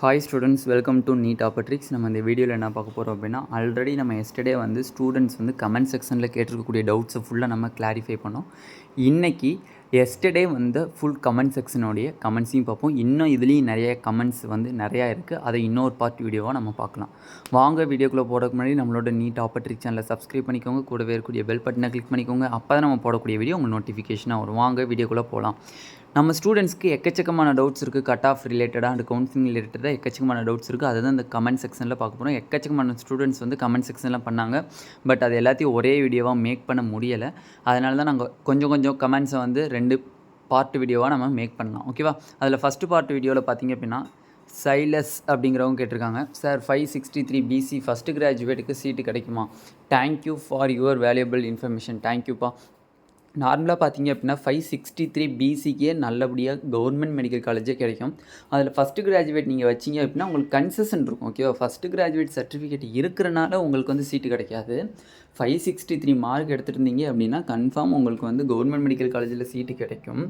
Hi students, welcome to NEET ஆப்பட்ரிக்ஸ். நம்ம இந்த வீடியோவில் என்ன பார்க்க போகிறோம் அப்படின்னா, ஆல்ரெடி நம்ம எஸ்டர்டே வந்து ஸ்டூடெண்ட்ஸ் வந்து கமெண்ட் செக்ஷனில் கேட்டிருக்கக்கூடிய டவுட்ஸை ஃபுல்லாக நம்ம கிளாரிஃபை பண்ணோம். இன்றைக்கி எஸ்டர்டே வந்து ஃபுல் கமெண்ட் செக்ஷனுடைய கமெண்ட்ஸையும் பார்ப்போம். இன்னும் இதுலேயும் நிறைய கமெண்ட்ஸ் வந்து நிறையா இருக்குது. அதை இன்னொரு பார்ட் வீடியோவாக நம்ம பார்க்கலாம். வாங்க வீடியோக்குள்ளே போகிறதுக்கு முன்னாடி நம்மளோட நீட் ஆப்பட்ரிக்ஸ் சேனலை சப்ஸ்கிரைப் பண்ணிக்கோங்க. கூடவே இருக்கக்கூடிய பெல் பட்டனை கிளிக் பண்ணிக்கோங்க. அப்போ தான் நம்ம போடக்கூடிய வீடியோ உங்களுக்கு நோட்டிஃபிகேஷனாக வரும். வாங்க வீடியோக்குள்ளே போகலாம். நம்ம ஸ்டூடெண்ட்ஸ்க்கு எக்கச்சக்கமான டவுட்ஸ் இருக்குது. கட் ஆஃப் ரிலேட்டடாக அண்ட் கவுன்சிலிங் ரிலேட்டடாக எக்கச்சக்கமான டவுட்ஸ் இருக்குது. அதை தான் இந்த கமெண்ட் செக்ஷனில் பார்க்க போகிறோம். எக்கச்சக்கமான ஸ்டூடெண்ட்ஸ் வந்து கமெண்ட் செக்ஷனில் பண்ணாங்க. பட் அது எல்லாத்தையும் ஒரே வீடியோவாக மேக் பண்ண முடியலை. அதனால தான் நாங்கள் கொஞ்சம் கமெண்ட்ஸை வந்து 2 பார்ட் வீடியோவாக நம்ம மேக் பண்ணலாம். ஓகேவா? அதில் ஃபஸ்ட்டு பார்ட் வீடியோவில் பார்த்திங்க அப்படின்னா சைலஸ் அப்படிங்கிறவங்க கேட்டிருக்காங்க, சார் 563 BC ஃபஸ்ட்டு கிராஜுவேட்டுக்கு சீட்டு கிடைக்குமா? Thank you for your valuable information. தேங்க்யூப்பா. நார்மலாக பார்த்தீங்க அப்படின்னா 563 BCக்கே நல்லபடியாக கவர்மெண்ட் மெடிக்கல் காலேஜே கிடைக்கும். அதில் ஃபஸ்ட்டு கிராஜுவேட் நீங்கள் வச்சிங்க அப்படின்னா உங்களுக்கு கன்செஷன் இருக்கும். ஓகேவா? ஃபஸ்ட்டு கிராஜுவேட் சர்டிஃபிகேட் இருக்கிறனால உங்களுக்கு வந்து சீட்டு கிடைக்காது. 563 மார்க் எடுத்துருந்தீங்க அப்படின்னா கன்ஃபார்ம் உங்களுக்கு வந்து கவர்மெண்ட் மெடிக்கல் காலேஜில் சீட்டு கிடைக்கும்.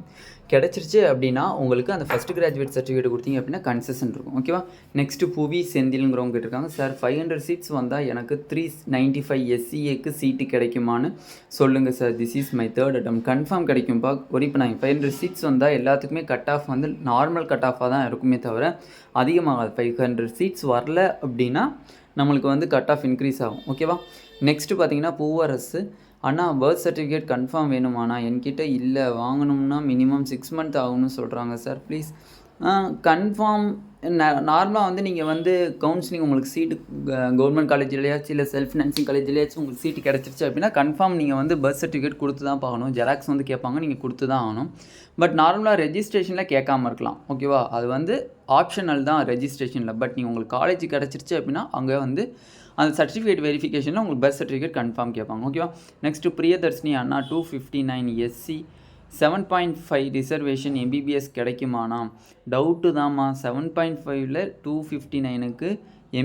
கிடச்சிருச்சு அப்படின்னா உங்களுக்கு அந்த ஃபஸ்ட்டு கிராஜுவேட் சர்டிஃபிகேட் கொடுத்தீங்க அப்படின்னா கன்செஷன் இருக்கும். ஓகேவா? நெக்ஸ்ட்டு புவி செந்தில்ங்கிறவங்க கேட்டிருக்காங்க, சார் 500 சீட்ஸ் வந்தால் எனக்கு 395 SCAக்கு சீட்டு கிடைக்குமான்னு சொல்லுங்கள் sir. This is my third attempt. Confirm கிடைக்கும்ப்பா. ஒரி பண்ணாங்க. 500 சீட்ஸ் வந்தால் எல்லாத்துக்குமே கட் ஆஃப் வந்து நார்மல் கட் ஆஃபாக தான் இருக்குமே தவிர அதிகமாகாது. 500 சீட்ஸ் வரல அப்படின்னா நம்மளுக்கு வந்து கட் ஆஃப் இன்க்ரீஸ் ஆகும். ஓகேவா? நெக்ஸ்ட்டு பார்த்தீங்கன்னா பூவரசு, அண்ணா பர்த் சர்டிஃபிகேட் கன்ஃபார்ம் வேணுமாண்ணா? என்கிட்ட இல்லை, வாங்கணும்னா மினிமம் 6 மந்த் ஆகும்னு சொல்கிறாங்க சார். ப்ளீஸ் கன்ஃபார்ம் நார்மலாக வந்து நீங்கள் வந்து கவுன்சிலிங் உங்களுக்கு சீட்டு கவர்மெண்ட் காலேஜ்லையாச்சும் இல்லை செல்ஃப் ஃபினான்சிங் காலேஜ்லையாச்சும் உங்களுக்கு சீட்டு கிடச்சிருச்சு அப்படின்னா கன்ஃபார்ம் நீங்கள் வந்து பர்த் சர்டிஃபிகேட் கொடுத்து தான் பார்க்கணும். ஜெராக்ஸ் வந்து கேட்பாங்க, நீங்கள் கொடுத்து தான் ஆகணும். பட் நார்மலாக ரெஜிஸ்ட்ரேஷனில் கேட்காம இருக்கலாம். ஓகேவா? அது வந்து ஆப்ஷனல் தான் ரெஜிஸ்ட்ரேஷனில். பட் நீங்கள் உங்களுக்கு காலேஜ் கிடச்சிருச்சு அப்படின்னா அங்கே வந்து அந்த சர்டிஃபிகேட் வெரிஃபிகேஷனில் உங்களுக்கு பர்த் சர்டிஃபிகேட் கன்ஃபார்ம் கேட்பாங்க. ஓகேவா? நெக்ஸ்ட்டு பிரியதர்ஷினி அண்ணா 259 SC 7.5 ரிசர்வேஷன் MBBS கிடைக்குமாண்ணா? டவுட்டு தான்மா. 7.5ல் 259க்கு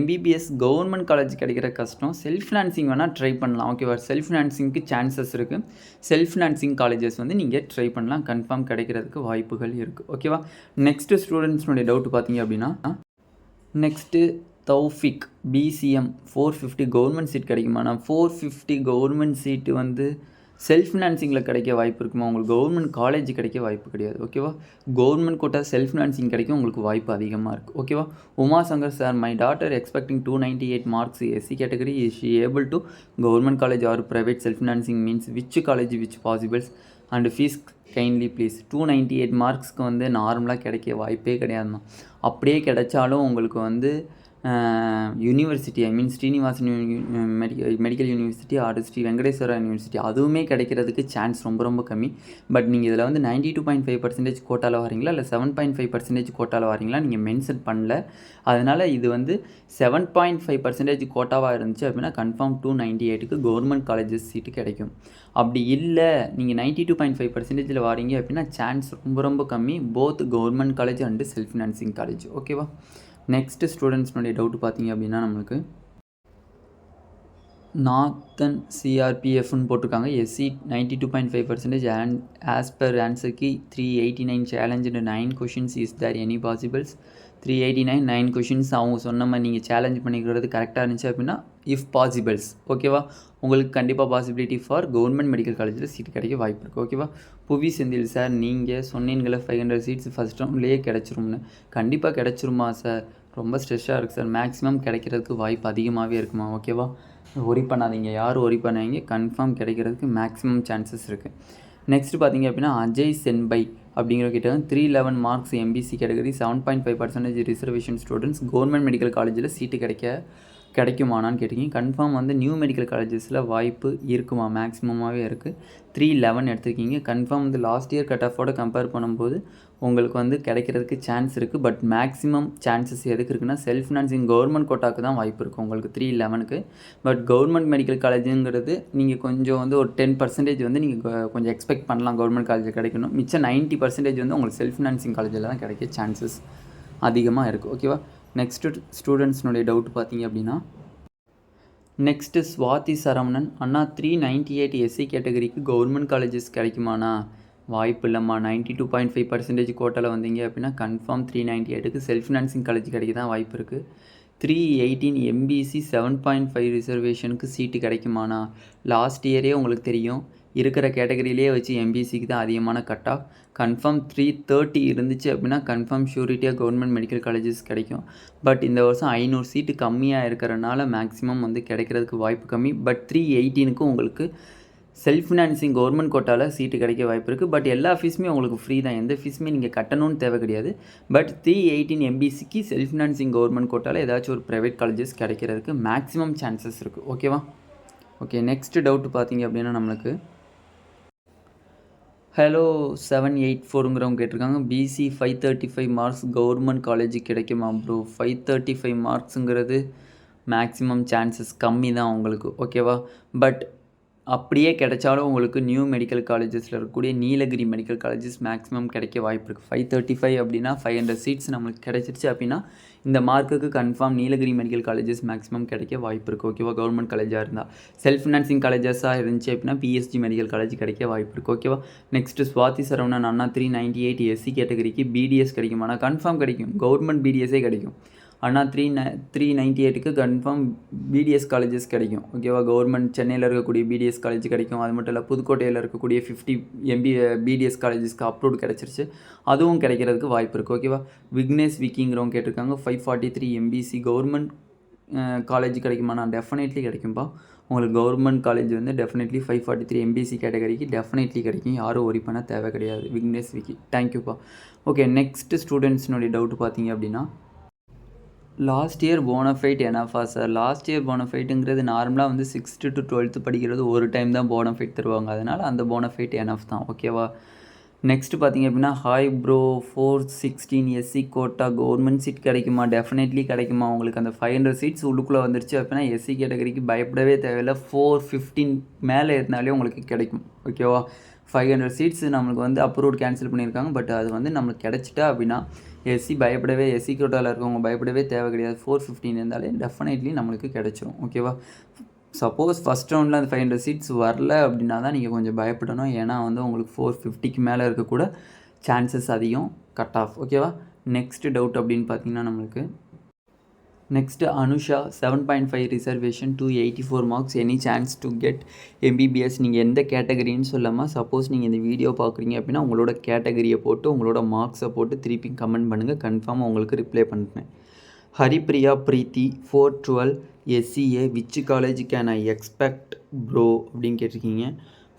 MBBS கவர்மெண்ட் காலேஜ் கிடைக்கிற கஷ்டம். செல்ஃப் ஃபினான்சிங் வேணால் ட்ரை பண்ணலாம். ஓகேவா? செல்ஃப் ஃபினான்சிங்க்கு சான்சஸ் இருக்குது. செல்ஃப் ஃபினான்சிங் காலேஜஸ் வந்து நீங்கள் ட்ரை பண்ணலாம். கன்ஃபார்ம் கிடைக்கிறதுக்கு வாய்ப்புகள் இருக்குது. ஓகேவா? நெக்ஸ்ட்டு ஸ்டூடெண்ட்ஸ்னுடைய டவுட் பார்த்தீங்க அப்படின்னா, next Taufiq BCM 450 government seat கிடைக்குமாண்ணா? 450 கவர்மெண்ட் சீட்டு வந்து செல்ஃப் ஃபினான்சிங்கில் கிடைக்க வாய்ப்பு இருக்குமா? உங்களுக்கு கவர்மெண்ட் காலேஜ் கிடைக்க வாய்ப்பு கிடையாது. ஓகேவா? கவர்மெண்ட் கோட்டா செல்ஃப் ஃபினான்சிங் கிடைக்கும் உங்களுக்கு வாய்ப்பு அதிகமாக இருக்குது. ஓகேவா? Umashankar sir, my daughter expecting 298 marks SC category, is she able to government college or private self financing means which college which possibles and fees kindly please. 298 மார்க்ஸ்க்கு வந்து நார்மலாக கிடைக்க வாய்ப்பே கிடையாதுமா. அப்படியே கிடைச்சாலும் உங்களுக்கு வந்து university Srinivas medical university or Sri Venkateswara university அதுவுமே கிடைக்கிறதுக்கு சான்ஸ் ரொம்ப கம்மி. பட் நீங்கள் இதில் வந்து 92.5% கோட்டாவில் வரீங்களா இல்லை 7.5% கோட்டாவில் வரீங்களா நீங்கள் மென்ஷன் பண்ணல. அதனால் இது வந்து 7.5% கோட்டாவாக இருந்துச்சு அப்படின்னா கன்ஃபார்ம் 298க்கு கவர்மெண்ட் காலேஜஸ் சீட்டு கிடைக்கும். அப்படி இல்லை நீங்கள் 92.5%ல் வாரீங்க அப்படின்னா சான்ஸ் ரொம்ப கம்மி, both government college and self financing college. ஓகேவா? நெக்ஸ்ட்டு ஸ்டூடெண்ட்ஸ்னுடைய டவுட் பார்த்தீங்க அப்படின்னா நம்மளுக்கு நார்த்தன் CRPFன்னு போட்டிருக்காங்க. SC 92.5% and as per answer key 389 challenge 9 questions. Is there any possibles? 389 9 questions அவங்க சொன்ன மாதிரி நீங்கள் சேலஞ்ச் பண்ணிக்கிறது கரெக்டாக இருந்துச்சு அப்படின்னா இஃப் பாசிபிள்ஸ். ஓகேவா? உங்களுக்கு கண்டிப்பாக பாசிபிலிட்டி ஃபார் கவர்மெண்ட் மெடிக்கல் காலேஜில் சீட் கிடைக்க வாய்ப்பு இருக்குது. ஓகேவா? புவி செந்தில் சார், நீங்கள் சொன்னீங்களே 500 சீட்ஸ் ஃபஸ்ட் ரவுண்ட்லேயே கிடச்சிரும்னு. கண்டிப்பாக கிடச்சிருமா சார்? ரொம்ப ஸ்ட்ரெஸ்ஸாக இருக்குது சார். மேக்ஸிமம் கிடைக்கிறதுக்கு வாய்ப்பு அதிகமாகவே இருக்குமா? ஓகேவா? ஒரி பண்ணாதீங்க, யாரும் ஒரி பண்ணாதீங்க. கன்ஃபார்ம் கிடைக்கிறதுக்கு மேக்ஸிமம் சான்சஸ் இருக்குது. நெக்ஸ்ட்டு பார்த்தீங்க அப்படின்னா அஜய் சென்பை அப்படிங்கிற கிட்ட 311 marks MBC category 7.5% reservation students government medical காலேஜில் சீட்டு கிடைக்குமானான்னு கேட்டிங்க. கன்ஃபார்ம் வந்து நியூ மெடிக்கல் காலேஜஸில் வாய்ப்பு இருக்குமா? மேக்ஸிமமாகவே இருக்குது. 311 எடுத்திருக்கீங்க. கன்ஃபார்ம் வந்து லாஸ்ட் இயர் கட் ஆஃபோட கம்பேர் பண்ணும்போது உங்களுக்கு வந்து கிடைக்கிறதுக்கு சான்ஸ் இருக்குது. பட் மேக்ஸிமம் சான்சஸ் எதுக்கு இருக்குன்னா செல்ஃப் ஃபினான்சிங் கவர்மெண்ட் கோட்டாக்கு தான் வாய்ப்பு இருக்குது உங்களுக்கு 311க்கு. பட் கவர்மெண்ட் மெடிக்கல் காலேஜுங்கிறது நீங்கள் கொஞ்சம் வந்து ஒரு 10% வந்து நீங்கள் கொஞ்சம் எக்ஸ்பெக்ட் பண்ணலாம் கவர்மெண்ட் காலேஜில் கிடைக்கணும். மிச்சம் 90% வந்து உங்களுக்கு செல்ஃப் ஃபினான்சிங் காலேஜில் தான் கிடைக்க சான்சஸ் அதிகமாக இருக்குது. ஓகேவா? நெக்ஸ்ட்டு ஸ்டூடெண்ட்ஸ்னுடைய டவுட் பார்த்தீங்க அப்படின்னா, நெக்ஸ்ட்டு ஸ்வாதி சரவணன் அண்ணா 398 SC கேட்டகரிக்கு கவர்மெண்ட் காலேஜஸ் கிடைக்குமாண்ணா? வாய்ப்பு இல்லைம்மா. 92.5% கோட்டாவில் வந்தீங்க அப்படின்னா கன்ஃபார்ம் 398க்கு செல்ஃப் ஃபினான்சிங் காலேஜ் கிடைக்க தான் வாய்ப்பு இருக்குது. 318 MBC 7.5 ரிசர்வேஷனுக்கு சீட்டு கிடைக்குமாண்ணா? லாஸ்ட் இயரே உங்களுக்கு தெரியும், இருக்கிற கேட்டகரியிலே வச்சு MBCக்கு தான் அதிகமான கட் ஆஃப். கன்ஃபார்ம் 330 இருந்துச்சு அப்படின்னா கன்ஃபார்ம் ஷூரிட்டியாக கவர்மெண்ட் மெடிக்கல் காலேஜஸ் கிடைக்கும். பட் இந்த வருஷம் 500 சீட்டு கம்மியாக இருக்கிறனால மேக்ஸிமம் வந்து கிடைக்கிறதுக்கு வாய்ப்பு கம்மி. பட் 318க்கு உங்களுக்கு செல்ஃப் ஃபினான்சிங் கவர்மெண்ட் கோட்டாவில் சீட்டு கிடைக்க வாய்ப்பு இருக்குது. பட் எல்லா ஃபீஸுமே உங்களுக்கு ஃப்ரீ தான், எந்த ஃபீஸுமே நீங்கள் கட்டணும்னு தேவை கிடையாது. பட் 318 MBCக்கு செல்ஃப் ஃபினான்சிங் கவர்மெண்ட் கோட்டாவில் ஏதாச்சும் ஒரு ப்ரைவேட் காலேஜஸ் கிடைக்கிறதுக்கு மேக்ஸிமம் சான்சஸ் இருக்குது. ஓகேவா? ஓகே, நெக்ஸ்ட் டவுட் பார்த்தீங்க அப்படின்னா நம்மளுக்கு ஹலோ 784ங்கிறவங்க கேட்டிருக்காங்க, BC 535 மார்க்ஸ் கவர்மெண்ட் காலேஜ் கிடைக்குமா ப்ரோ? 535 மார்க்ஸுங்கிறது மேக்ஸிமம் சான்சஸ் கம்மி தான் உங்களுக்கு. ஓகேவா? பட் அப்படியே கிடைச்சாலும் உங்களுக்கு நியூ மெடிக்கல் காலேஜஸில் இருக்கக்கூடிய நீலகிரி மெடிக்கல் காலேஜஸ் மேக்ஸிமம் கிடைக்க வாய்ப்பு இருக்குது. 535 அப்படின்னா 500 சீட்ஸ் நம்மளுக்கு கிடைச்சிருச்சு அப்படின்னா இந்த மார்க்குக்கு confirm Nilgiri medical colleges maximum கிடைக்க வாய்ப்பு இருக்குது. ஓகேவா? கவர்மெண்ட் காலேஜாக இருந்தால். செல்ஃப் ஃபினான்சிங் காலேஜஸாக இருந்துச்சு அப்படின்னா PSG மெடிக்கல் காலேஜ் கிடைக்க வாய்ப்பு இருக்குது. ஓகேவா? நெக்ஸ்ட்டு ஸ்வாதி சரவணன் அண்ணா 398 SC கேட்டகரிக்கு BDS கிடைக்குமாண்ணா? கன்ஃபார்ம் கிடைக்கும், கவர்மெண்ட் BDSே கிடைக்கும். ஆனால் 398க்கு கன்ஃபார்ம் BDS காலேஜஸ் கிடைக்கும். ஓகேவா? கவர்மெண்ட் சென்னையில் இருக்கக்கூடிய BDS காலேஜ் கிடைக்கும். அது மட்டும் இல்லை, புதுக்கோட்டையில் இருக்கக்கூடிய 50 BDS காலேஜஸ்க்கு அப்ரூவ் கிடச்சிருச்சு, அதுவும் கிடைக்கிறதுக்கு வாய்ப்பு இருக்குது. ஓகேவா? விக்னேஷ் விக்கிங்கிறவங்க கேட்டிருக்காங்க, 543 MBC கவர்மெண்ட் காலேஜ் கிடைக்குமா? டெஃபினெட்லி கிடைக்கும்பா. உங்களுக்கு கவர்மெண்ட் காலேஜ் வந்து டெஃபினெட்லி 543 MBC கேட்டகரிக்கு டெஃபினெட்லி கிடைக்கும், யாரும் ஒரி பண்ண தேவை கிடையாது. விக்னேஷ் விக்கி, தேங்க்யூப்பா. ஓகே, நெக்ஸ்ட்டு ஸ்டூடெண்ட்ஸ்னுடைய டவுட் பார்த்தீங்க அப்படின்னா, லாஸ்ட் இயர் போனஃபைட் எனாஃபா சார்? லாஸ்ட் இயர் போனஃபைட்டுங்கிறது நார்மலாக வந்து 6th to 12th படிக்கிறது ஒரு டைம் தான் போனஃபைட் தருவாங்க, அதனால் அந்த போனஃபைட் எனாஃப் தான். ஓகேவா? நெக்ஸ்ட்டு பார்த்தீங்க அப்படின்னா, hi bro 416 SC quota government seat கிடைக்குமா? டெஃபினெட்லி கிடைக்குமா. உங்களுக்கு அந்த 500 சீட்ஸ் உள்ளுக்குள்ளே வந்துருச்சு அப்படின்னா SC கேட்டகரிக்கு பயப்படவே தேவையில்லை. 415 மேலே இருந்தாலே உங்களுக்கு கிடைக்கும். ஓகேவா? 500 சீட்ஸ் நம்மளுக்கு வந்து அப்ரூவ் கேன்சல் பண்ணியிருக்காங்க. பட் அது வந்து நம்மளுக்கு கிடச்சிட்டா அப்படின்னா SC கோட்டாவில் இருக்கவங்க பயப்படவே தேவை கிடையாது. 415 இருந்தாலே டெஃபினெட்லி நம்மளுக்கு கிடச்சிரும். ஓகேவா? சப்போஸ் ஃபஸ்ட் ரவுண்டில் அந்த 500 சீட்ஸ் வரல அப்படின்னா தான் நீங்கள் கொஞ்சம் பயப்படணும். ஏன்னா வந்து உங்களுக்கு 450க்கு மேலே இருக்கக்கூட சான்சஸ் அதிகம் கட் ஆஃப். ஓகேவா? நெக்ஸ்ட் டவுட் அப்படின்னு பார்த்தீங்கன்னா நம்மளுக்கு next Anusha 7.5 reservation 284 marks, any chance to get MBBS? நீங்கள் எந்த கேட்டகரின்னு சொல்லாமல் சப்போஸ் நீங்கள் இந்த வீடியோ பார்க்குறீங்க அப்படின்னா உங்களோட கேட்டகரியை போட்டு உங்களோட மார்க்ஸை போட்டு திருப்பி கமெண்ட் பண்ணுங்கள், கன்ஃபார்மாக உங்களுக்கு ரிப்ளை பண்ணுறேன். ஹரிப்ரியா பிரீத்தி 412 SCA which college can I expect bro அப்படின்னு கேட்டிருக்கீங்க.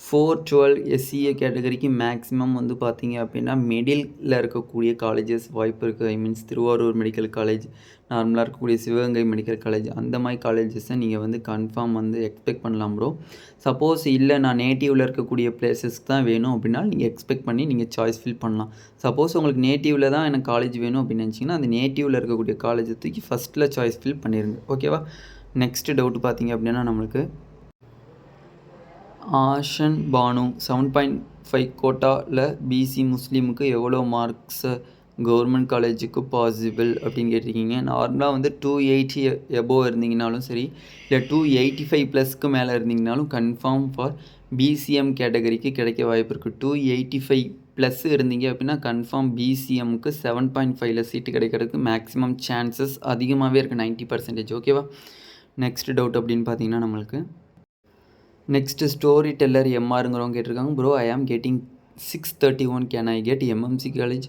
412 SCA கேட்டகரிக்கு மேக்ஸிமம் வந்து பார்த்தீங்க அப்படின்னா மிடில் இருக்கக்கூடிய காலேஜஸ் வாய்ப்பு இருக்குது. திருவாரூர் மெடிக்கல் காலேஜ், நார்மலாக இருக்கக்கூடிய சிவகங்கை மெடிக்கல் காலேஜ், அந்த மாதிரி காலேஜஸை நீங்கள் வந்து கன்ஃபார்ம் வந்து எக்ஸ்பெக்ட் பண்ணலாம் ப்ரோ. சப்போஸ் இல்லை நான் நேட்டிவில் இருக்கக்கூடிய பிளேசஸ்க்கு தான் வேணும் அப்படின்னா நீங்கள் எக்ஸ்பெக்ட் பண்ணி நீங்கள் சாய்ஸ் ஃபில் பண்ணலாம். சப்போஸ் உங்களுக்கு நேட்டிவில் தான் எனக்கு காலேஜ் வேணும் அப்படின்னு நினச்சிங்கன்னா அந்த நேட்டிவில் இருக்கக்கூடிய காலேஜை தூக்கி ஃபஸ்ட்டில் சாய்ஸ் ஃபில் பண்ணிடுங்க. ஓகேவா? நெக்ஸ்ட் டவுட் பார்த்தீங்க அப்படின்னா நம்மளுக்கு ஆஷன் பானு 7.5 கோட்டாவில் BC முஸ்லீமுக்கு எவ்வளோ மார்க்ஸு கவர்மெண்ட் காலேஜுக்கு பாசிபிள் அப்படின்னு கேட்டிருக்கீங்க. நார்மலாக வந்து 280 எபோவ் இருந்தீங்கனாலும் சரி, இல்லை 285 ப்ளஸ்க்கு மேலே இருந்தீங்கனாலும் கன்ஃபார்ம் ஃபார் BCM கேட்டகரிக்கு கிடைக்க வாய்ப்பு இருக்குது. 285 ப்ளஸ் இருந்தீங்க அப்படின்னா கன்ஃபார்ம் BCMக்கு 7.5ல் சீட்டு கிடைக்கிறதுக்கு மேக்ஸிமம் சான்சஸ் அதிகமாகவே இருக்குது, 90%. ஓகேவா? நெக்ஸ்ட் டவுட் அப்படின்னு பார்த்தீங்கன்னா நம்மளுக்கு நெக்ஸ்ட்டு ஸ்டோரி டெல்லர் MRங்கிறவங்க கேட்டிருக்காங்க, bro I am getting 631 can I get MMC college?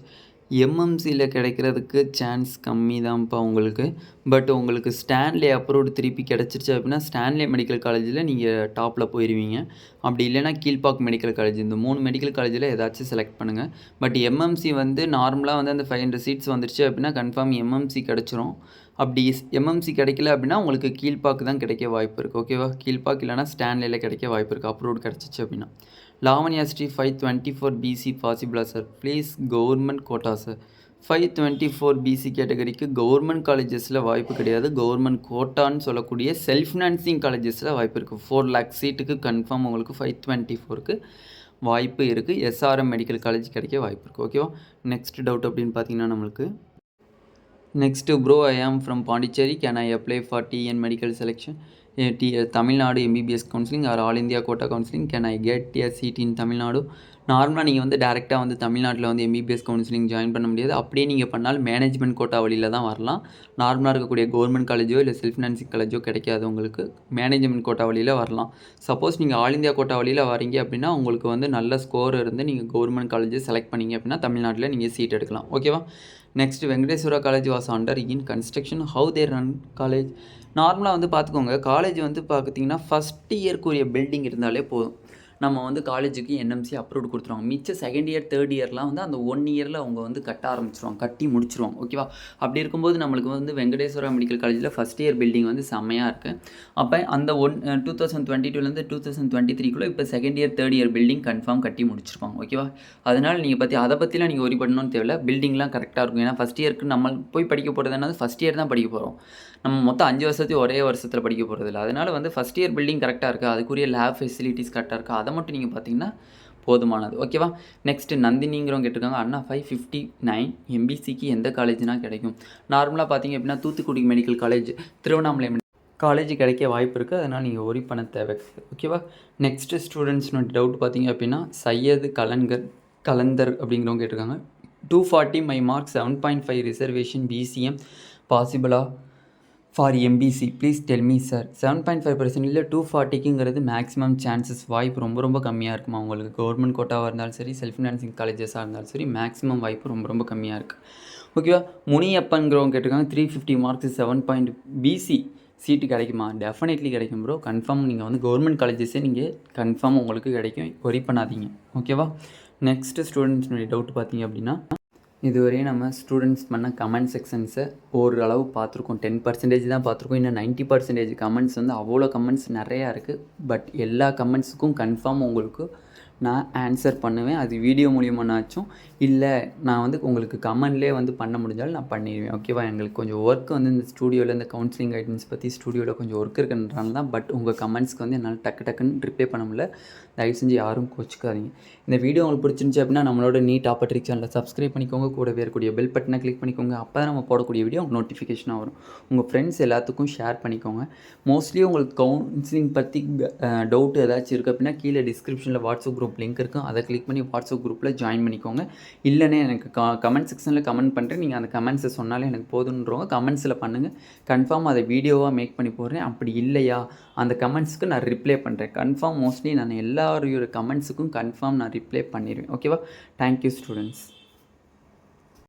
MMCயில் கிடைக்கிறதுக்கு சான்ஸ் கம்மி தான்ப்பா உங்களுக்கு. பட் உங்களுக்கு ஸ்டான்லே அப்ரூவ்டு திருப்பி கிடச்சிருச்சு அப்படின்னா ஸ்டான்லே மெடிக்கல் காலேஜில் நீங்கள் டாப்பில் போயிடுவீங்க. அப்படி இல்லைனா கீழ்பாக் மெடிக்கல் காலேஜ், இந்த 3 மெடிக்கல் காலேஜில் ஏதாச்சும் செலக்ட் பண்ணுங்கள். பட் MMC வந்து நார்மலாக வந்து அந்த 500 சீட்ஸ் வந்துருச்சு அப்படின்னா கன்ஃபார்ம் MMC கிடச்சிரும். அப்படி MMC கிடைக்கல அப்படின்னா உங்களுக்கு கீழ்பாக்கு தான் கிடைக்க வாய்ப்பு இருக்குது. ஓகேவா? கீழ்பாக் இல்லைனா ஸ்டான்லேயில் கிடைக்க வாய்ப்பு இருக்குது அப்ரூவ்டு கிடச்சிச்சு அப்படின்னா. லாவண்யா ஸ்ரீ 524 BC பாசிபிளா sir? Please government quota sir. 524 BC கேட்டகரிக்கு கவர்மெண்ட் காலேஜஸில் வாய்ப்பு கிடையாது, கவர்மெண்ட் கோட்டான்னு சொல்லக்கூடிய செல்ஃப் ஃபினான்சிங் காலேஜஸில் வாய்ப்பு இருக்குது. 4 lakh சீட்டுக்கு கன்ஃபார்ம் உங்களுக்கு 524க்கு வாய்ப்பு இருக்குது. SRM மெடிக்கல் காலேஜ் கிடைக்க வாய்ப்பு இருக்குது. ஓகேவா? நெக்ஸ்ட் டவுட் அப்படின்னு பார்த்தீங்கன்னா நம்மளுக்கு next bro I am from Pondicherry, can I apply for TN medical selection Tamil Nadu MBBS counselling or all India quota counselling? Can I get a seat in Tamil Nadu? நார்மலாக நீங்கள் வந்து டேரெக்டாக வந்து தமிழ்நாட்டில் வந்து MBBS கவுன்சிலிங் ஜாயின் பண்ண முடியாது. அப்படியே நீங்கள் பண்ணாலும் மேனேஜ்மெண்ட் கோட்டா வழியில் தான் வரலாம். நார்மலாக இருக்கக்கூடிய கவர்மெண்ட் காலேஜோ இல்லை செல்ஃப் ஃபினான்சிங் காலேஜோ கிடைக்காது உங்களுக்கு. மேனேஜ்மெண்ட் கோட்டா வழியில் வரலாம். சப்போஸ் நீங்கள் ஆல் இந்தியா கோட்டா வழியில் வரீங்க அப்படின்னா உங்களுக்கு வந்து நல்ல ஸ்கோர் இருந்து நீங்கள் கவர்மெண்ட் காலேஜ் செலக்ட் பண்ணிங்க அப்படின்னா தமிழ்நாட்டில் நீங்கள் சீட் எடுக்கலாம். ஓகேவா? Next Venkateswara college was under in construction. How they run college? நார்மலாக வந்து பார்த்துக்கோங்க, காலேஜ் வந்து பார்த்தீங்கன்னா ஃபஸ்ட் இயர்க்குரிய பில்டிங் இருந்தாலே போதும். நம்ம வந்து காலேஜுக்கு NMC அப்ரூவ் கொடுத்துருவாங்க. மிச்ச செகண்ட் இயர் தேர்ட் இயர்லாம் வந்து அந்த 1 இயரில் அவங்க வந்து கட்ட ஆரம்பிச்சிருவாங்க, கட்டி முடிச்சிருவாங்க. ஓகேவா? அப்படி இருக்கும்போது நம்மளுக்கு வந்து வெங்கடேஸ்வரா மெடிக்கல் காலேஜில் ஃபஸ்ட் இயர் பில்டிங் வந்து செம்மையாக இருக்குது. அப்போ அந்த 2022லேருந்து 2023க்குள்ளே இப்போ second year third year building confirm கட்டி முடிச்சிருப்பாங்க. ஓகேவா? அதனால் நீங்கள் அதை பற்றிலாம் நீங்கள் ஒரி பண்ணணும்னு தேவையில்ல. பில்டிங்லாம் கரெக்டாக இருக்கும். ஏன்னா ஃபஸ்ட் இயருக்கு நம்ம போய் படிக்க போகிறது என்னது, ஃபஸ்ட் இயர் தான் படிக்க போகிறோம். நம்ம மொத்தம் 5 வருஷத்தையும் ஒரே வருஷத்தில் படிக்க போகிறதில்ல. அதனால் வந்து ஃபஸ்ட் இயர் பில்டிங் கரெக்டாக இருக்குது, அதுக்குரிய லேப் ஃபெசிலிட்டிஸ் கரெக்டாக இருக்குது, அதை மட்டும் நீங்கள் பார்த்தீங்கன்னா போதுமானது. ஓகேவா? நெக்ஸ்ட்டு நந்தினிங்கிறவங்க கேட்டிருக்காங்க, அண்ணா 559 MBCக்கு எந்த காலேஜ்னால் கிடைக்கும்? நார்மலாக பார்த்தீங்க அப்படின்னா Thoothukudi medical college, Tiruvannamalai college கிடைக்க வாய்ப்பு இருக்குது. அதனால் நீங்கள் ஒரி பண்ண தேவை. ஓகேவா? நெக்ஸ்ட்டு ஸ்டூடெண்ட்ஸ்னோட டவுட் பார்த்தீங்க அப்படின்னா சையது கலந்தர் அப்படிங்கிறவங்க கேட்டிருக்காங்க, 240 மை மார்க் 7.5 ரிசர்வேஷன் BCM பாசிபிளா for MBC please tell me sir. 7.5% இல்லை 240க்குங்கிறது மேக்ஸிமம் சான்சஸ், வாய்ப்பு ரொம்ப ரொம்ப கம்மியாக இருக்குமா உங்களுக்கு. கவர்மெண்ட் கோட்டாவாக இருந்தாலும் சரி, செல்ஃப் ஃபினான்சிங் காலேஜஸாக இருந்தாலும் சரி, மேக்ஸிமம் வாய்ப்பு ரொம்ப ரொம்ப கம்மியாக இருக்குது. ஓகேவா? முனியப்பன்கிறவங்க கேட்டிருக்காங்க, 350 மார்க்ஸ் 7 BC சீட்டு கிடைக்குமா? டெஃபினெட்லி கிடைக்கும் ப்ரோ. கன்ஃபார்ம் நீங்கள் வந்து கவர்மெண்ட் காலேஜஸே நீங்கள் கன்ஃபார்ம் உங்களுக்கு கிடைக்கும், ஒரி பண்ணாதீங்க. ஓகேவா? நெக்ஸ்ட்டு ஸ்டூடெண்ட்ஸ்னுடைய டவுட் பார்த்தீங்க அப்படின்னா, இதுவரையும் நம்ம ஸ்டூடெண்ட்ஸ் பண்ண கமெண்ட் செக்ஷன்ஸை ஓரளவு பார்த்துருக்கோம். 10% தான் பார்த்துருக்கோம். இன்னும் 90% கமெண்ட்ஸ் வந்து அவ்வளோ கமெண்ட்ஸ் நிறையா இருக்குது. பட் எல்லா கமெண்ட்ஸுக்கும் கன்ஃபார்ம் உங்களுக்கு நான் ஆன்சர் பண்ணுவேன். அது வீடியோ மூலியமானாச்சும் இல்லை நான் வந்து உங்களுக்கு கமெண்ட்லேயே வந்து பண்ண முடிஞ்சாலும் நான் பண்ணிடுவேன். ஓகேவா? எங்களுக்கு கொஞ்சம் ஒர்க் வந்து இந்த ஸ்டூடியோவில் இந்த கவுன்சிலிங் கைடன்ஸ் பற்றி ஸ்டூடியோவில் கொஞ்சம் ஒர்க் இருக்குன்றனால தான். பட் உங்கள் கமெண்ட்ஸ்க்கு வந்து என்னால் டக்குன்னு ரிப்ளை பண்ண முடியல. தயவு செஞ்சு யாரும் கோச்சிக்காதீங்க. இந்த வீடியோ உங்களுக்கு பிடிச்சிருந்துச்சி அப்படின்னா நம்மளோட நீட் ஆப்பர்ட்ரிக் சேனலை சப்ஸ்கிரைப் பண்ணிக்கோங்க. கூடவே இருக்கக்கூடிய பெல் பட்டனை கிளிக் பண்ணிக்கோங்க. அப்போ தான் நம்ம போடக்கூடிய வீடியோ உங்களுக்கு நோட்டிஃபிகேஷனாக வரும். உங்கள் ஃப்ரெண்ட்ஸ் எல்லாத்துக்கும் ஷேர் பண்ணிக்கோங்க. மோஸ்ட்லி உங்களுக்கு கவுன்சிலிங் பற்றி டவுட் ஏதாச்சும் இருக்குது அப்படின்னா கீழே டிஸ்கிரிப்ஷனில் வாட்ஸ்அப் குரூப் லிங்க் இருக்கும், அதை கிளிக் பண்ணி வாட்ஸ்அப் குரூப்பில் ஜாயின் பண்ணிக்கோங்க. இல்லைன்னா எனக்கு கமெண்ட் செக்ஷனில் கமெண்ட் பண்ணுறேன், நீங்கள் அந்த கமெண்ட்ஸை சொன்னாலே எனக்கு போதுன்றவங்க கமெண்ட்ஸில் பண்ணுங்கள். கன்ஃபார்ம் அதை வீடியோவாக மேக் பண்ணி போடுறேன். அப்படி இல்லையா அந்த கமெண்ட்ஸ்க்கு நான் ரிப்ளை பண்ணுறேன். கன்ஃபார்ம் மோஸ்ட்லி நான் எல்லாரோட கமெண்ட்ஸுக்கும் கன்ஃபார்ம் நான் ரிப்ளை பண்ணிடுவேன். ஓகேவா? Thank you students.